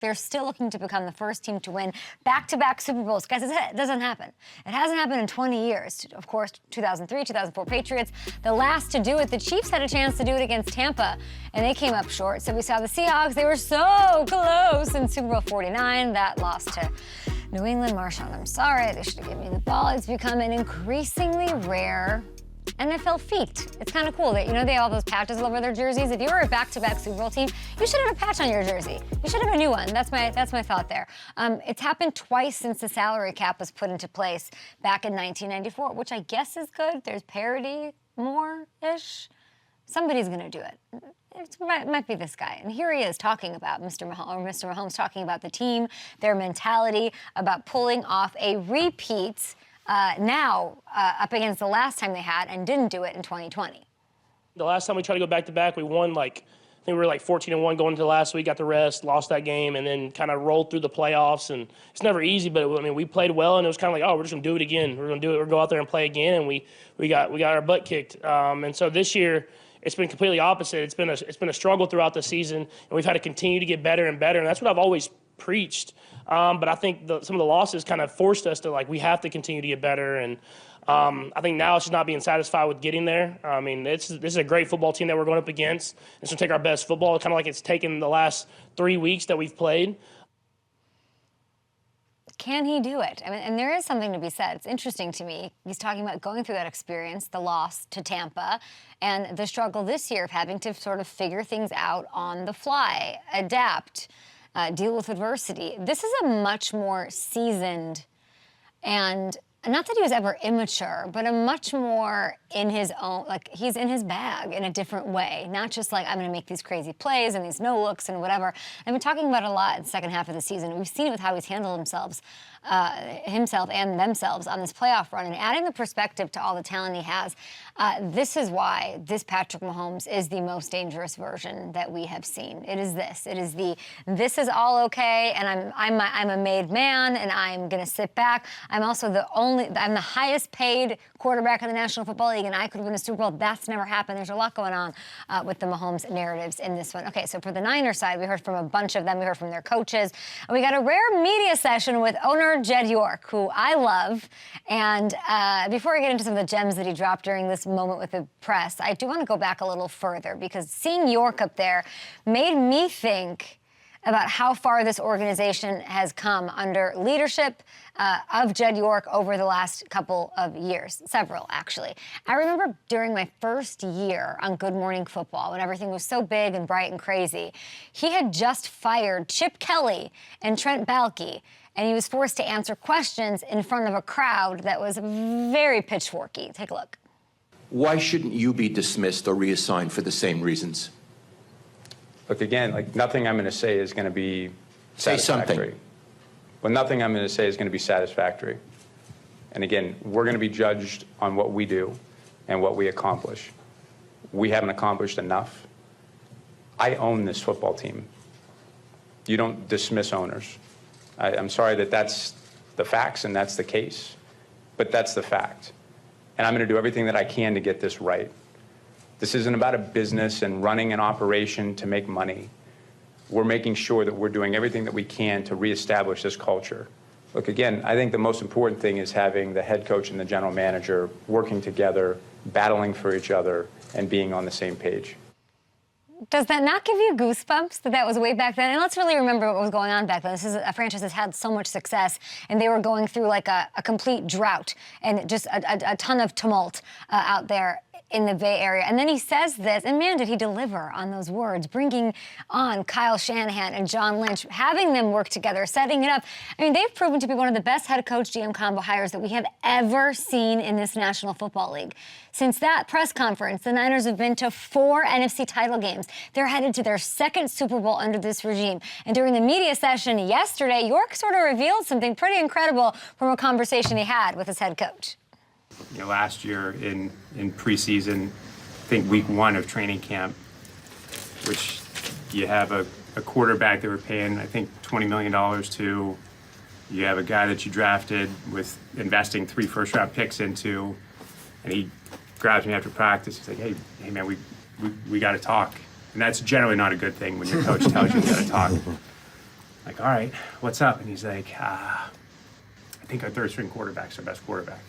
They're still looking to become the first team to win back-to-back Super Bowls. Guys, it doesn't happen. It hasn't happened in 20 years. Of course, 2003, 2004 Patriots, the last to do it. The Chiefs had a chance to do it against Tampa, and they came up short. So we saw the Seahawks. They were so close in Super Bowl 49. That lost to New England. Marshawn, I'm sorry. They should have given me the ball. It's become an increasingly rare NFL feat. It's kind of cool that, they have all those patches all over their jerseys. If you were a back-to-back Super Bowl team, you should have a patch on your jersey. You should have a new one. That's my thought there. It's happened twice since the salary cap was put into place back in 1994, which I guess is good. There's parity more-ish. Somebody's going to do it. It might be this guy. And here he is talking about Mr. Mahomes talking about the team, their mentality, about pulling off a repeat up against the last time they had and didn't do it in 2020. The last time we tried to go back-to-back, we won I think we were 14-1 going into last week, got the rest, lost that game, and then kind of rolled through the playoffs. And it's never easy, but we played well, and it was kind of we're just going to do it again. We're going to do it. We're going to go out there and play again, and we got our butt kicked. And so this year, it's been completely opposite. It's been a struggle throughout the season, and we've had to continue to get better and better, and that's what I've always preached. But I think some of the losses kind of forced us to we have to continue to get better. And I think now it's just not being satisfied with getting there. This is a great football team that we're going up against. It's going to take our best football, kind of like it's taken the last 3 weeks that we've played. Can he do it? And there is something to be said. It's interesting to me. He's talking about going through that experience, the loss to Tampa, and the struggle this year of having to sort of figure things out on the fly, adapt, deal with adversity. This is a much more seasoned, and not that he was ever immature, but a much more in his own, he's in his bag in a different way. Not just I'm going to make these crazy plays and these no looks and whatever. I've been talking about it a lot in the second half of the season. We've seen it with how he's handled himself and themselves on this playoff run, and adding the perspective to all the talent he has. This is why this Patrick Mahomes is the most dangerous version that we have seen. It is this. It is this is all okay, and I'm a made man, and I'm going to sit back. I'm also I'm the highest paid quarterback in the National Football League, and I could win a Super Bowl. That's never happened. There's a lot going on with the Mahomes narratives in this one. Okay, so for the Niners side, we heard from a bunch of them. We heard from their coaches. And we got a rare media session with owner Jed York, who I love. And before I get into some of the gems that he dropped during this moment with the press, I do want to go back a little further, because seeing York up there made me think about how far this organization has come under leadership of Jed York over the last couple of years, several actually. I remember during my first year on Good Morning Football, when everything was so big and bright and crazy, he had just fired Chip Kelly and Trent Baalke, and he was forced to answer questions in front of a crowd that was very pitchforky. Take a look. Why shouldn't you be dismissed or reassigned for the same reasons? Look, again, nothing I'm going to say is going to be Say satisfactory. something. Well, nothing I'm going to say is going to be satisfactory. And again, we're going to be judged on what we do and what we accomplish. We haven't accomplished enough. I own this football team. You don't dismiss owners. I'm sorry that that's the facts and that's the case, but that's the fact. And I'm going to do everything that I can to get this right. This isn't about a business and running an operation to make money. We're making sure that we're doing everything that we can to reestablish this culture. Look, again, I think the most important thing is having the head coach and the general manager working together, battling for each other, and being on the same page. Does that not give you goosebumps that was way back then? And let's really remember what was going on back then. This is a franchise that's had so much success, and they were going through a complete drought and just a ton of tumult out there in the Bay Area. And then he says this, and man, did he deliver on those words, bringing on Kyle Shanahan and John Lynch, having them work together, setting it up. They've proven to be one of the best head coach GM combo hires that we have ever seen in this National Football League. Since that press conference, the Niners have been to 4 NFC title games. They're headed to their second Super Bowl under this regime. And during the media session yesterday, York sort of revealed something pretty incredible from a conversation he had with his head coach. Last year in preseason, I think week 1 of training camp, which you have a quarterback that we're paying, I think, $20 million to. You have a guy that you drafted with investing 3 first-round picks into, and he grabs me after practice. He's like, hey man, we got to talk. And that's generally not a good thing when your coach tells you got to talk. Like, all right, what's up? And he's like, I think our third string quarterback's our best quarterback.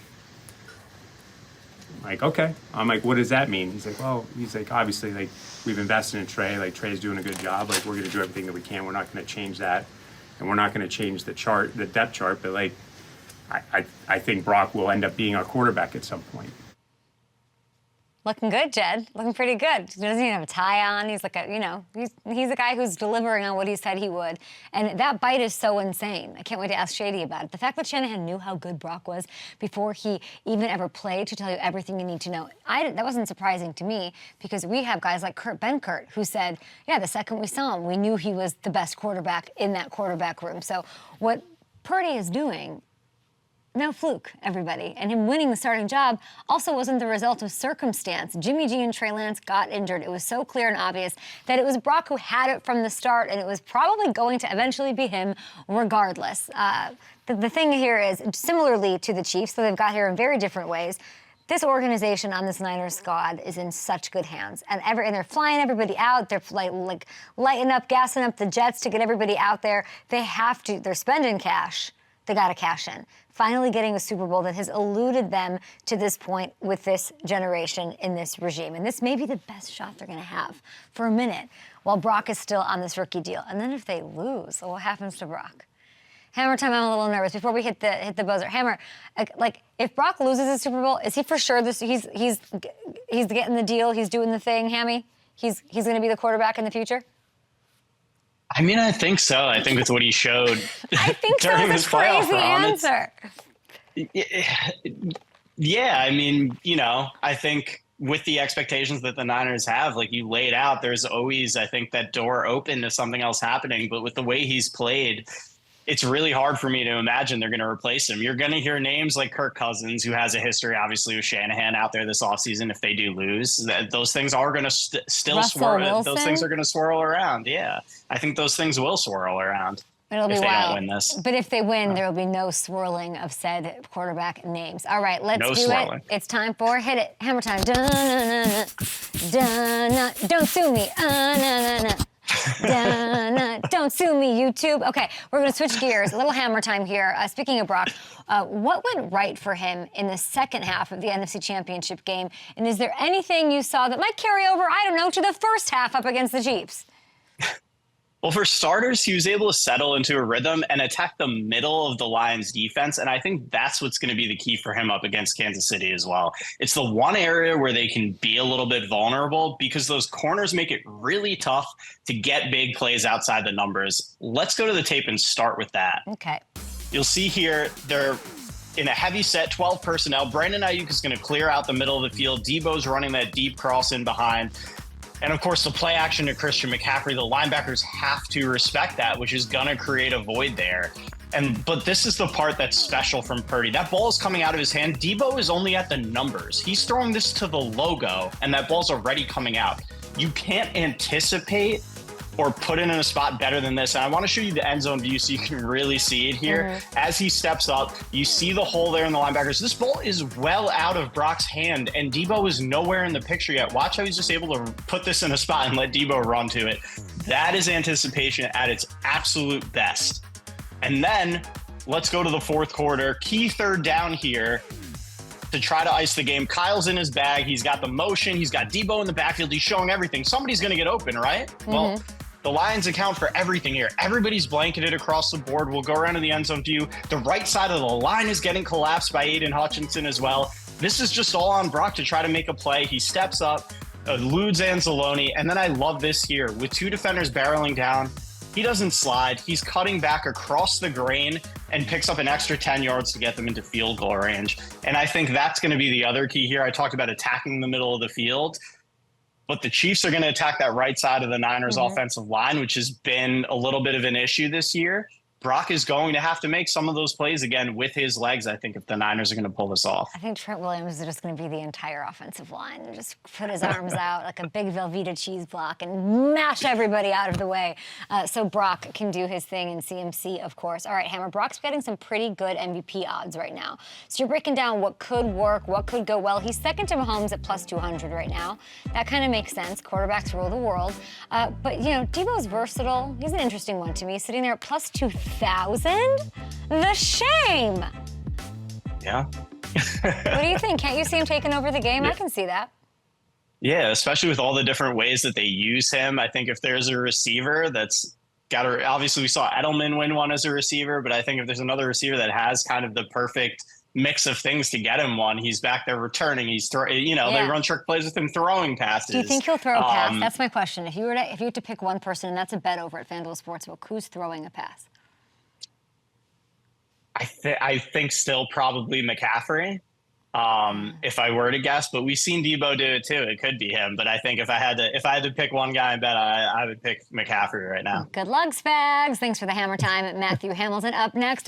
I'm like, okay. I'm like, what does that mean? He's like, well, obviously, like, we've invested in Trey. Like, Trey's doing a good job. Like, we're going to do everything that we can. We're not going to change that. And we're not going to change the depth chart. But, like, I think Brock will end up being our quarterback at some point. Looking good, Jed. Looking pretty good. He doesn't even have a tie on. He's like he's a guy who's delivering on what he said he would. And that bite is so insane. I can't wait to ask Shady about it. The fact that Shanahan knew how good Brock was before he even ever played to tell you everything you need to know, that wasn't surprising to me because we have guys like Kurt Benkert who said, yeah, the second we saw him, we knew he was the best quarterback in that quarterback room. So what Purdy is doing, no fluke, everybody. And him winning the starting job also wasn't the result of circumstance. Jimmy G and Trey Lance got injured. It was so clear and obvious that it was Brock who had it from the start, and it was probably going to eventually be him regardless. The thing here is, similarly to the Chiefs, so they've got here in very different ways, this organization on this Niners squad is in such good hands. And they're flying everybody out. They're like lighting up, gassing up the jets to get everybody out there. They're spending cash. They got to cash in. Finally getting a Super Bowl that has eluded them to this point with this generation in this regime. And this may be the best shot they're going to have for a minute while Brock is still on this rookie deal. And then if they lose, what happens to Brock? Hammer time, I'm a little nervous. Before we hit the buzzer, Hammer, like if Brock loses the Super Bowl, is he for sure he's getting the deal, he's doing the thing, Hammy? He's going to be the quarterback in the future? I mean, I think so. I think with what he showed I think during so. his That's a playoff crazy run. answer. Yeah, I mean, I think with the expectations that the Niners have, like you laid out, there's always, I think, that door open to something else happening. But with the way he's played, it's really hard for me to imagine they're going to replace him. You're going to hear names like Kirk Cousins, who has a history, obviously, with Shanahan out there this offseason if they do lose. Those things are going to still Russell swirl. Wilson? Those things are going to swirl around. Yeah, I think those things will swirl around. It'll be if they wild. don't win this. But if they win, there will be no swirling of said quarterback names. All right, let's No do swirling. it. It's time for Hit It. Hammer time. Dun-na-na-na. Dun-na. Don't sue me. Na-na-na. Dun-na. Don't sue me, YouTube. Okay, we're going to switch gears. A little hammer time here. Speaking of Brock, what went right for him in the second half of the NFC Championship game? And is there anything you saw that might carry over, I don't know, to the first half up against the Chiefs? Well, for starters, he was able to settle into a rhythm and attack the middle of the Lions defense. And I think that's what's going to be the key for him up against Kansas City as well. It's the one area where they can be a little bit vulnerable because those corners make it really tough to get big plays outside the numbers. Let's go to the tape and start with that. Okay. You'll see here, they're in a heavy set, 12 personnel. Brandon Ayuk is going to clear out the middle of the field. Debo's running that deep cross in behind. And, of course, the play action to Christian McCaffrey, the linebackers have to respect that, which is going to create a void there. But this is the part that's special from Purdy. That ball is coming out of his hand. Debo is only at the numbers. He's throwing this to the logo, and that ball's already coming out. You can't anticipate or put it in a spot better than this. And I want to show you the end zone view so you can really see it here. Mm-hmm. As he steps up, you see the hole there in the linebackers. This ball is well out of Brock's hand, and Debo is nowhere in the picture yet. Watch how he's just able to put this in a spot and let Debo run to it. That is anticipation at its absolute best. And then let's go to the fourth quarter. Key third down here to try to ice the game. Kyle's in his bag. He's got the motion. He's got Debo in the backfield. He's showing everything. Somebody's going to get open, right? Mm-hmm. Well, the Lions account for everything here. Everybody's blanketed across the board. We'll go around to the end zone view. The right side of the line is getting collapsed by Aiden Hutchinson as well. This is just all on Brock to try to make a play. He steps up, eludes Anzalone, and then I love this here. With two defenders barreling down, he doesn't slide. He's cutting back across the grain and picks up an extra 10 yards to get them into field goal range. And I think that's going to be the other key here. I talked about attacking the middle of the field. But the Chiefs are going to attack that right side of the Niners offensive line, which has been a little bit of an issue this year. Brock is going to have to make some of those plays again with his legs, I think, if the Niners are going to pull this off. I think Trent Williams is just going to be the entire offensive line. Just put his arms out like a big Velveeta cheese block and mash everybody out of the way. So Brock can do his thing, and CMC, of course. All right, Hammer, Brock's getting some pretty good MVP odds right now. So you're breaking down what could work, what could go well. He's second to Mahomes at plus 200 right now. That kind of makes sense. Quarterbacks rule the world. But, you know, Debo's versatile. He's an interesting one to me, sitting there at plus 2,000. The shame. Yeah. What do you think? Can't you see him taking over the game? I can see that. Yeah, especially with all the different ways that they use him. I think if there's a receiver that's got to, obviously we saw Edelman win one as a receiver, but I think if there's another receiver that has kind of the perfect mix of things to get him one, he's back there returning. He's they run trick plays with him throwing passes. Do you think he'll throw a pass? That's my question. If you had to pick one person, and that's a bet over at FanDuel Sportsbook, who's throwing a pass? I think still probably McCaffrey, if I were to guess. But we've seen Debo do it too. It could be him. But I think if I had to pick one guy and bet, I would pick McCaffrey right now. Good luck, Spags. Thanks for the hammer time. Matthew Hamilton up next.